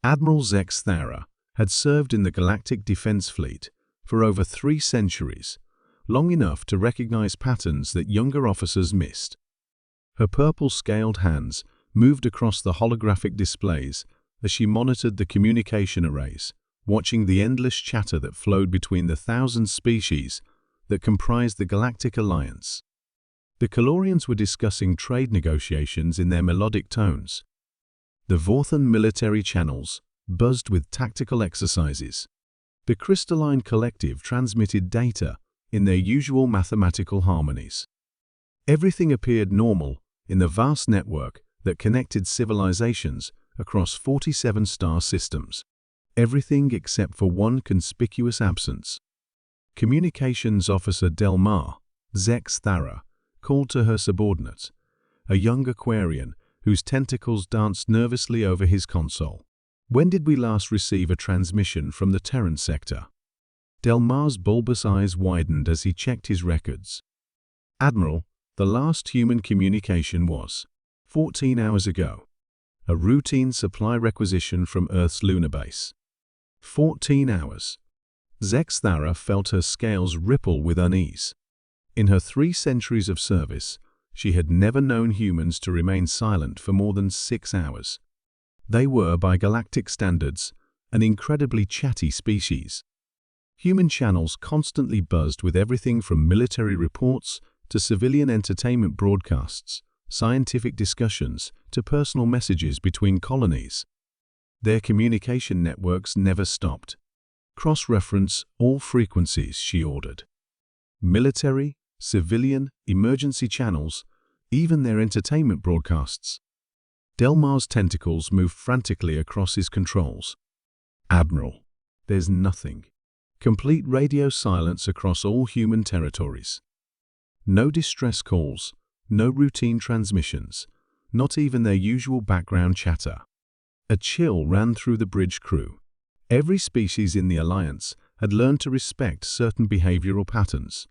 Admiral Zex Thara had served in the Galactic Defense Fleet for over 3 centuries, long enough to recognize patterns that younger officers missed. Her purple-scaled hands moved across the holographic displays as she monitored the communication arrays, watching the endless chatter that flowed between the 1,000 species that comprised the Galactic Alliance. The Calorians were discussing trade negotiations in their melodic tones. The Vorthan military channels buzzed with tactical exercises. The crystalline collective transmitted data in their usual mathematical harmonies. Everything appeared normal in the vast network that connected civilizations across 47 star systems. Everything except for one conspicuous absence. Communications Officer Delmar, Zex Thara, called to her subordinate, a young Aquarian whose tentacles danced nervously over his console. "When did we last receive a transmission from the Terran sector?" Delmar's bulbous eyes widened as he checked his records. "Admiral, the last human communication was 14 hours ago. A routine supply requisition from Earth's lunar base." 14 hours. Zex Thara felt her scales ripple with unease. In her 3 centuries of service, she had never known humans to remain silent for more than 6 hours. They were, by galactic standards, an incredibly chatty species. Human channels constantly buzzed with everything from military reports to civilian entertainment broadcasts, scientific discussions to personal messages between colonies. Their communication networks never stopped. "Cross-reference all frequencies," she ordered. Military, civilian, emergency channels, even their entertainment broadcasts. Delmar's tentacles moved frantically across his controls. "Admiral, there's nothing. Complete radio silence across all human territories. No distress calls, no routine transmissions, not even their usual background chatter." A chill ran through the bridge crew. Every species in the Alliance had learned to respect certain behavioral patterns.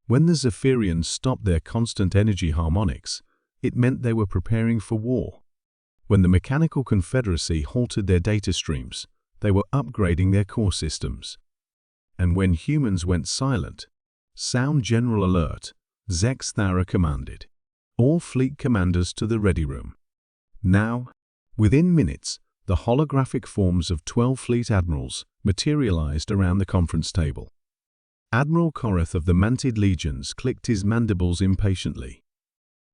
When the Zephyrians stopped their constant energy harmonics, it meant they were preparing for war. When the Mechanical Confederacy halted their data streams, they were upgrading their core systems. And when humans went silent, "Sound General Alert," Zex Thara commanded. "All fleet commanders to the ready room." Now, within minutes, the holographic forms of 12 fleet admirals materialized around the conference table. Admiral Korath of the Mantid Legions clicked his mandibles impatiently.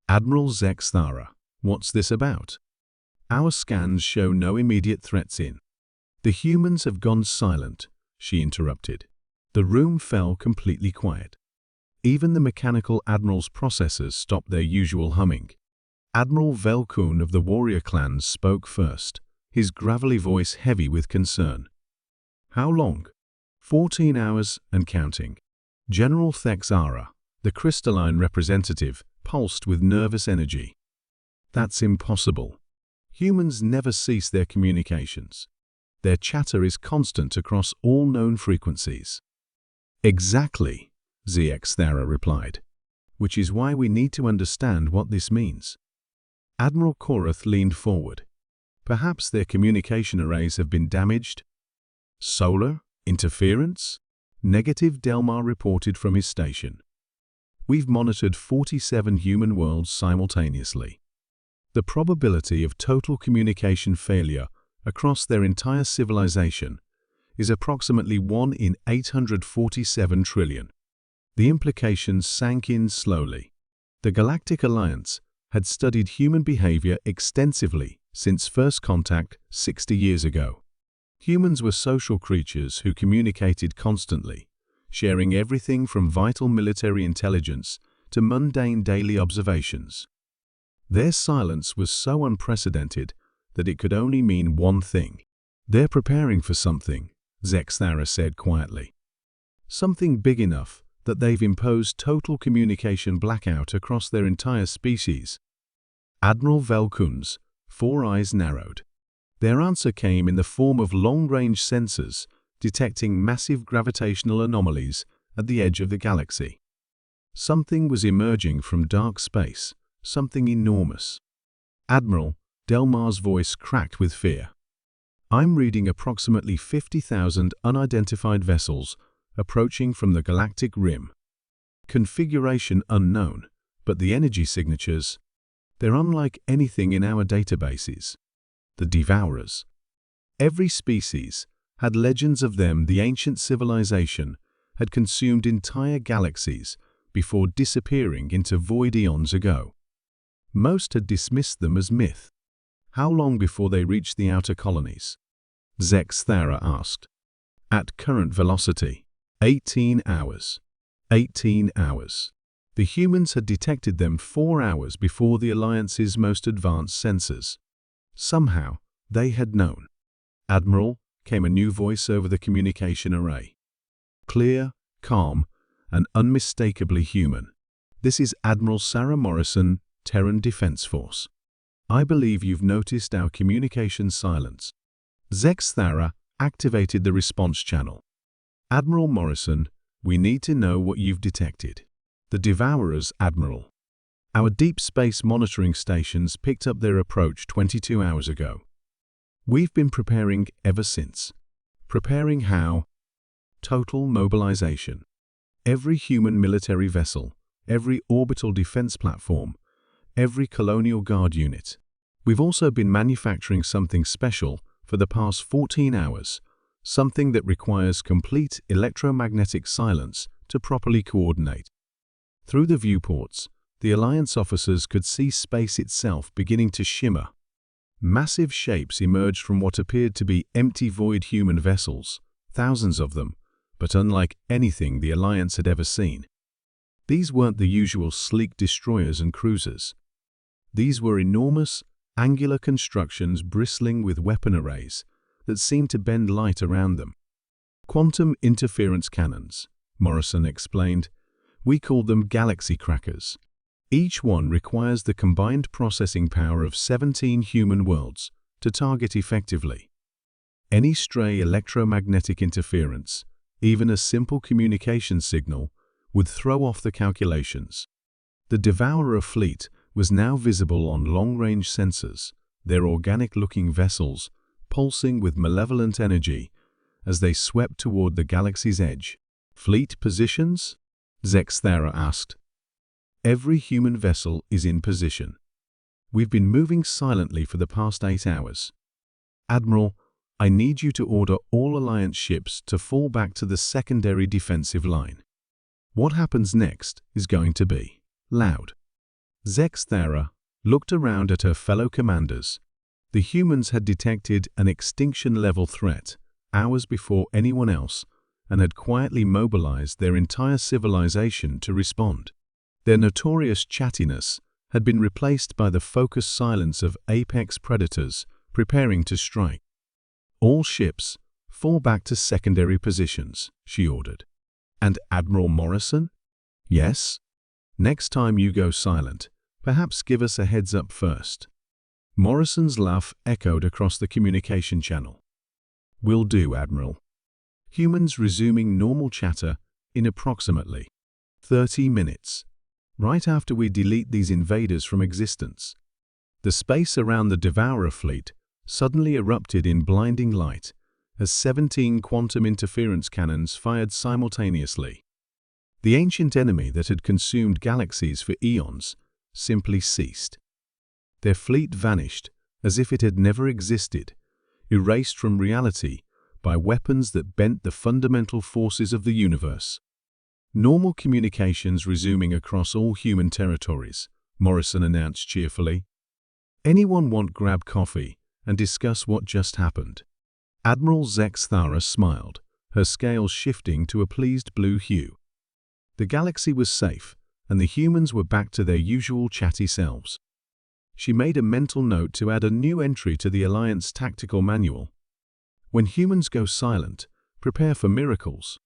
"Admiral Zex Thara, what's this about? Our scans show no immediate threats in." "The humans have gone silent," she interrupted. The room fell completely quiet. Even the mechanical admiral's processors stopped their usual humming. Admiral Velkun of the warrior clans spoke first, his gravelly voice heavy with concern. "How long?" 14 hours and counting." General Thexara, the crystalline representative, pulsed with nervous energy. "That's impossible. Humans never cease their communications. Their chatter is constant across all known frequencies." "Exactly," Zex Thara replied, "which is why we need to understand what this means." Admiral Korath leaned forward. "Perhaps their communication arrays have been damaged?" "Solar? Interference?" "Negative," Delmar reported from his station. "We've monitored 47 human worlds simultaneously. The probability of total communication failure across their entire civilization is approximately 1 in 847 trillion. The implications sank in slowly. The Galactic Alliance had studied human behavior extensively since first contact 60 years ago. Humans were social creatures who communicated constantly, sharing everything from vital military intelligence to mundane daily observations. Their silence was so unprecedented that it could only mean one thing. "They're preparing for something," Zex Thara said quietly. "Something big enough that they've imposed total communication blackout across their entire species." Admiral Velkun's 4 eyes narrowed. Their answer came in the form of long-range sensors detecting massive gravitational anomalies at the edge of the galaxy. Something was emerging from dark space, something enormous. "Admiral," Delmar's voice cracked with fear. I'm reading approximately 50,000 unidentified vessels approaching from the galactic rim. Configuration unknown, but the energy signatures, they're unlike anything in our databases. The Devourers. Every species had legends of them. The ancient civilization had consumed entire galaxies before disappearing into void eons ago. Most had dismissed them as myth. How long before they reached the outer colonies? Zex Thara asked. At current velocity, 18 hours. 18 hours. The humans had detected them 4 hours before the Alliance's most advanced sensors. Somehow, they had known. Admiral, came a new voice over the communication array. Clear, calm, and unmistakably human. This is Admiral Sarah Morrison, Terran Defense Force. I believe you've noticed our communication silence. Zex Thara activated the response channel. Admiral Morrison, we need to know what you've detected. The Devourers, Admiral. Our deep space monitoring stations picked up their approach 22 hours ago. We've been preparing ever since. Preparing how? Total mobilization. Every human military vessel, every orbital defense platform, every colonial guard unit. We've also been manufacturing something special for the past 14 hours, something that requires complete electromagnetic silence to properly coordinate. Through the viewports, the Alliance officers could see space itself beginning to shimmer. Massive shapes emerged from what appeared to be empty void human vessels, thousands of them, but unlike anything the Alliance had ever seen. These weren't the usual sleek destroyers and cruisers. These were enormous, angular constructions bristling with weapon arrays that seemed to bend light around them. Quantum interference cannons, Morrison explained. We called them galaxy crackers. Each one requires the combined processing power of 17 human worlds to target effectively. Any stray electromagnetic interference, even a simple communication signal, would throw off the calculations. The Devourer fleet was now visible on long-range sensors, their organic-looking vessels pulsing with malevolent energy as they swept toward the galaxy's edge. Fleet positions? Zex Thara asked. Every human vessel is in position. We've been moving silently for the past 8 hours. Admiral, I need you to order all Alliance ships to fall back to the secondary defensive line. What happens next is going to be loud. Zex Thara looked around at her fellow commanders. The humans had detected an extinction-level threat hours before anyone else and had quietly mobilized their entire civilization to respond. Their notorious chattiness had been replaced by the focused silence of apex predators preparing to strike. All ships, fall back to secondary positions, she ordered. And Admiral Morrison? Yes? Next time you go silent, perhaps give us a heads up first. Morrison's laugh echoed across the communication channel. Will do, Admiral. Humans resuming normal chatter in approximately 30 minutes. Right after we delete these invaders from existence. The space around the Devourer fleet suddenly erupted in blinding light as 17 quantum interference cannons fired simultaneously. The ancient enemy that had consumed galaxies for eons simply ceased. Their fleet vanished as if it had never existed, erased from reality by weapons that bent the fundamental forces of the universe. Normal communications resuming across all human territories, Morrison announced cheerfully. Anyone want grab coffee and discuss what just happened? Admiral Zex Thara smiled, her scales shifting to a pleased blue hue. The galaxy was safe, and the humans were back to their usual chatty selves. She made a mental note to add a new entry to the Alliance tactical manual. When humans go silent, prepare for miracles.